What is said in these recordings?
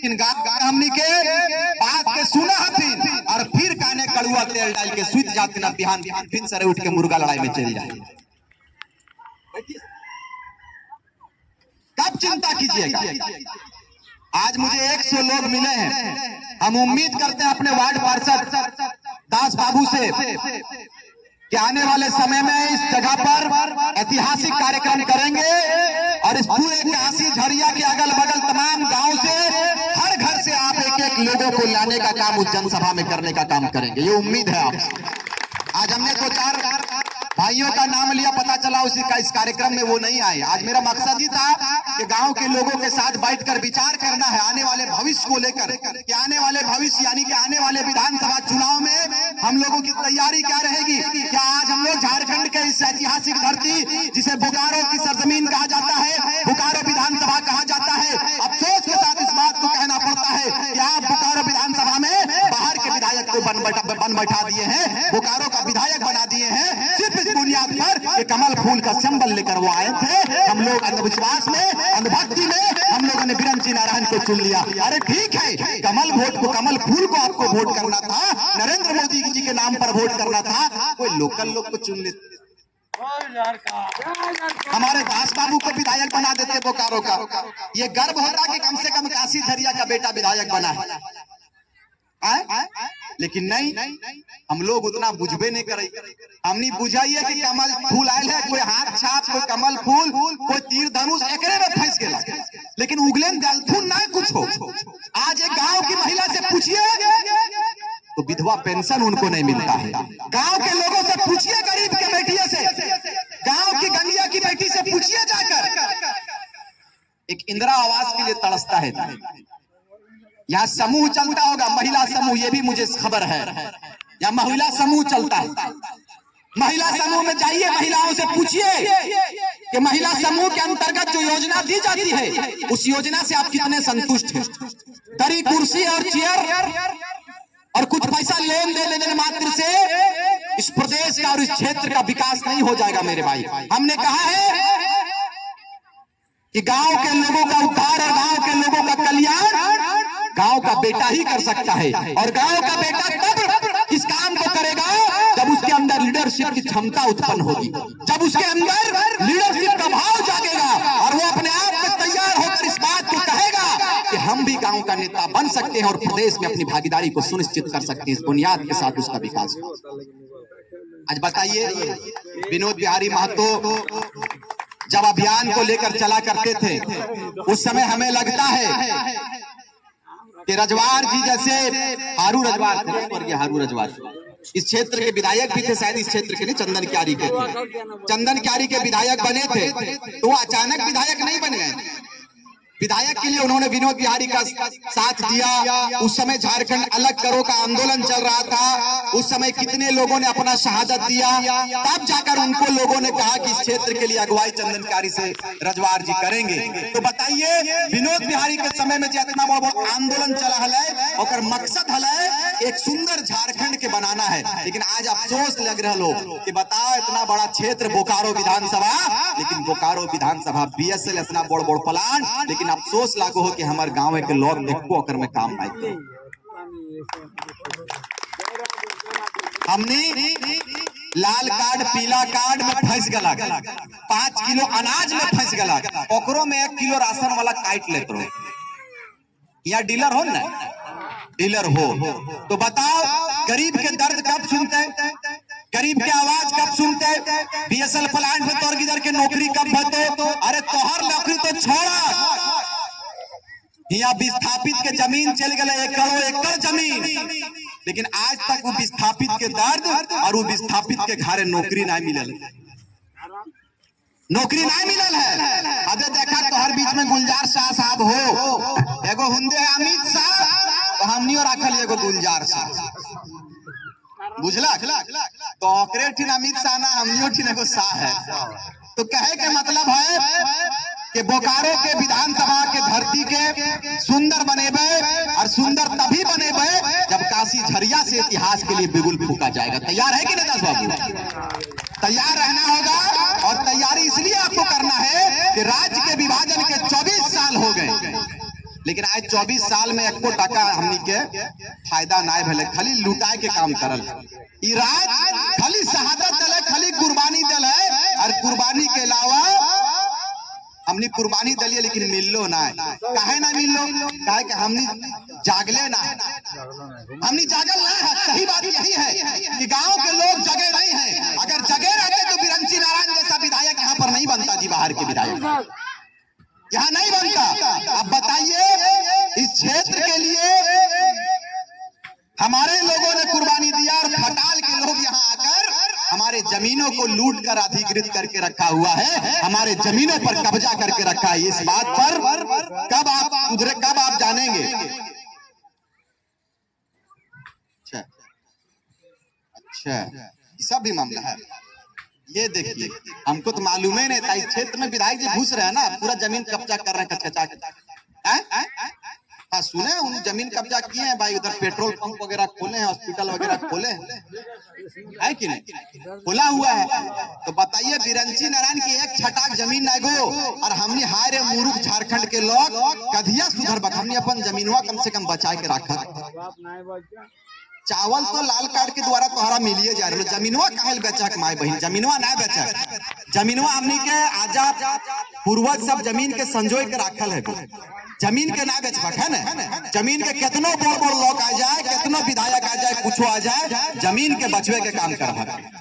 लेकिन गाँव हमनी के बात के सुना हथिन और फिर काने कड़ुआ तेल डाल के सुत जाते ना बिहान फिर सरे उठ के मुर्गा लड़ाई में चल जाए। कब चिंता कीजिएगा। आज मुझे 100 लोग मिले हैं। हम उम्मीद करते हैं अपने वार्ड पार्षद दास बाबू से कि आने वाले समय में इस जगह पर ऐतिहासिक कार्यक्रम करेंगे और इस पूरे काशी झरिया के अगल बगल तमाम गांव से हर घर से आप एक लोगों को लाने का काम उस जनसभा में करने का काम करेंगे। ये उम्मीद है आपसे। आज हमने 2-4 भाइयों का नाम लिया, पता चला उसी का इस कार्यक्रम में वो नहीं आए। आज मेरा मकसद ही था कि गांव के लोगों के साथ बैठकर विचार करना है आने वाले भविष्य को लेकर कि आने वाले भविष्य यानी कि आने वाले विधानसभा चुनाव में हम लोगों की तैयारी क्या रहेगी। क्या आज हम लोग झारखंड के इस ऐतिहासिक धरती जिसे बोकारो की सरजमीन कहा जाता है, बोकारो विधानसभा कहा जाता है, अफसोस के साथ इस बात को कहना पड़ता है कि आप बोकारो विधानसभा में बाहर के विधायक को बन बैठा दिए हैं, बोकारो का विधायक बना दिए हैं सिर्फ इस बुनियाद पर कि कमल फूल का सिंबल लेकर वो आए थे। हम लोग अंधविश्वास में, अंधभक्ति में हम लोगों ने बिरंची नारायण को चुन लिया। अरे ठीक है, कमल फूल को आपको वोट करना था, नरेंद्र मोदी जी के नाम पर वोट करना था, कोई लोकल लोग को चुन लेते। हमारे दास बाबू को विधायक बना देते बोकारो का। ये गर्व होता कि कम से कम काशी झरिया का बेटा विधायक बना है। लेकिन नहीं, हम लोग उतना बुझबे नहीं करे। हमने बुझाइए कि कमल फूल आयल है, कोई हाथ छाप, कोई कमल फूल, कोई तीर धनुष एकरे में फंस गया। लेकिन उगलेन दलथुन ना कुछ हो। आज एक गांव की महिला से पूछिए तो विधवा पेंशन उनको नहीं मिलता है। गांव के लोगों से पूछिए, गरीब के बेटियों से, गांव की गंगिया की बेटी से पूछिए जाकर, एक इंदिरा आवास के लिए तरसता है। यहाँ समूह चलता होगा, महिला समूह, ये भी मुझे खबर है। यहाँ महिला समूह चलता है। महिला समूह में जाइए, महिलाओं से पूछिए कि महिला समूह के अंतर्गत जो योजना दी जाती है उस योजना से आप कितने संतुष्ट हैं। दरी, कुर्सी और चेयर और कुछ पैसा लेन देने मात्र से इस प्रदेश का और इस क्षेत्र का विकास नहीं हो जाएगा मेरे भाई। हमने कहा है कि गांव के लोगों का उद्धार और गांव के लोगों का कल्याण गांव का बेटा ही कर सकता है। और गांव का बेटा तब इस काम को करेगा जब उसके अंदर लीडरशिप की क्षमता उत्पन्न होगी, जब उसके अंदर लीडरशिप का भाव जागेगा और वो अपने आप में तैयार होकर इस बात को कहेगा कि हम भी गांव का नेता बन सकते हैं और प्रदेश में अपनी भागीदारी को सुनिश्चित कर सकते हैं। इस बुनियाद के साथ उसका विकास हो। आज बताइए, विनोद बिहारी महतो जब अभियान को लेकर चला करते थे उस समय हमें लगता है कि रजवार जी जैसे हारू रजवार इस क्षेत्र के विधायक भी थे, शायद इस क्षेत्र के नहीं, चंदन क्यारी के थे। चंदन क्यारी के विधायक बने थे तो वो अचानक विधायक नहीं बन गए। विधायक के लिए उन्होंने विनोद बिहारी का साथ दिया। उस समय झारखंड अलग करो का आंदोलन चल रहा था, उस समय कितने लोगों ने अपना शहादत दिया। तब जाकर उनको लोगों ने कहा कि इस क्षेत्र के लिए अगुवाई चंदनकारी से रजवार जी करेंगे। तो बताइए, विनोद बिहारी के समय में जितना बड़ा आंदोलन चला है और मकसद है एक सुंदर झारखंड के बनाना है। लेकिन आज अफसोस लग रहा लोग कि बताओ, इतना बड़ा क्षेत्र बोकारो विधानसभा, लेकिन बोकारो विधानसभा बीएसएल इतना बड़ प्लान, लेकिन अफसोस लागू हो कि हमारे गांव के लोग देखो अकर में काम पाते। हमने लाल कार्ड पीला कार्ड में फंस गला, 5 किलो अनाज में फंस गला, ओकरो में 1 किलो राशन वाला काट लेते रहो। यहाँ डीलर हो ना, डीलर हो तो बताओ, गरीब के दर्द कब सुनते हैं, गरीब की आवाज कब सुनते हैं? बीएसएल प्लांट में तोर गिदर के नौकरी कब भरते? अरे तोहर नौकरी तो छोड़ा, यहाँ विस्थापित के जमीन चल गए, एकड़ जमीन, लेकिन आज तक वो विस्थापित के दर्द और वो विस्थापित के घरे नौकरी नहीं मिलल, नौकरी नहीं मिलल है। अबे देखा तोहर बीच में गुलजार शाह साहब हो, एगो हुंदे है अमित शाह, तो हमनी और आखल एगो गुलजार शाह, बुझला? तो ओकरे ठीक अमित शाह ना, हमनियो ठीक एगो शाह है। तो कहे के मतलब है कि बोकारो के विधानसभा के धरती के सुंदर बनेबे, और सुंदर तभी बनेबे जब काशी झरिया से इतिहास के लिए बिगुल फूका जाएगा। तैयार है कि नहीं दास बाबू? तैयार रहना होगा, और तैयारी इसलिए आपको करना है कि राज्य के विभाजन के 24 साल हो गए, लेकिन आज 24 साल में एको टका हमनी के फायदा ना भेले, खाली लुटाए के काम करल। ई राज खाली शहादत दल है, खाली कुर्बानी दल है, और कुर्बानी के अलावा हमनी कुर्बानी दलिए लेकिन मिललो ना। काहे ना मिललो? काहे कि हमनी जागले ना, हमनी जागल ना है। सही बात यही है कि गांव के लोग जगे नहीं हैं। अगर जगे रहते तो बिरंची नारायण जैसा विधायक यहाँ पर नहीं बनता जी, बाहर के विधायक यहाँ नहीं बनता। अब बताइए, इस क्षेत्र के लिए हमारे लोगों ने कुर्बानी दिया और खटाल के लोग यहाँ आकर हमारे जमीनों को लूट कर अधिकृत करके रखा हुआ है, हमारे जमीनों पर कब्जा करके रखा है। इस बात पर कब आप उधरे, कब आप जानेंगे? अच्छा, ये सब भी मामला है। ये देखिए, हमको तो मालूम ही नहीं था। इस क्षेत्र में विधायक जी घुस रहे हैं ना, पूरा जमीन कब्जा कर रहे हैं, कचकचा के। हाँ, सुने उन जमीन कब्जा किए हैं भाई। उधर पेट्रोल पंप वगैरह खोले हैं, हॉस्पिटल वगैरह खोले है कि नहीं? खोला हुआ है। तो बताइए, बिरंची नारायण की एक छटाक जमीन ना गो, और हमने हाय रे मूर्ख झारखंड के लोग कधिया सुधर बक, हमने अपन जमीनवा कम से कम बचा के रखा। चावल तो लाल कार्ड के द्वारा तोहरा मिलिए जा रहे, जमीनवा काहे बेचा के माय बहन? जमीनवा ना बेचा, जमीनवा हमनी के आजाद पूर्वज सब जमीन के संजोए के रखल है। जमीन के ना बेचबक है ना। जमीन के कितनो बड़ बड़ लोग आ जाए, कितनो विधायक आ जाए, कुछ आ जाए, जमीन के बचवे के काम कर।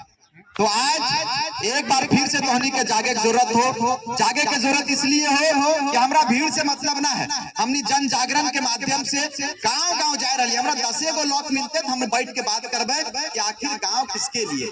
तो आज एक बार फिर से तोहनी के जागे की जरूरत हो। जागे की जरूरत इसलिए हो कि हमरा भीड़ से मतलब ना है। हमनी जन जागरण के माध्यम से गांव गांव जा रही। हमरा 10 गो लोग मिलते तो हम बैठ के बात करबे कि आखिर गांव किसके लिए।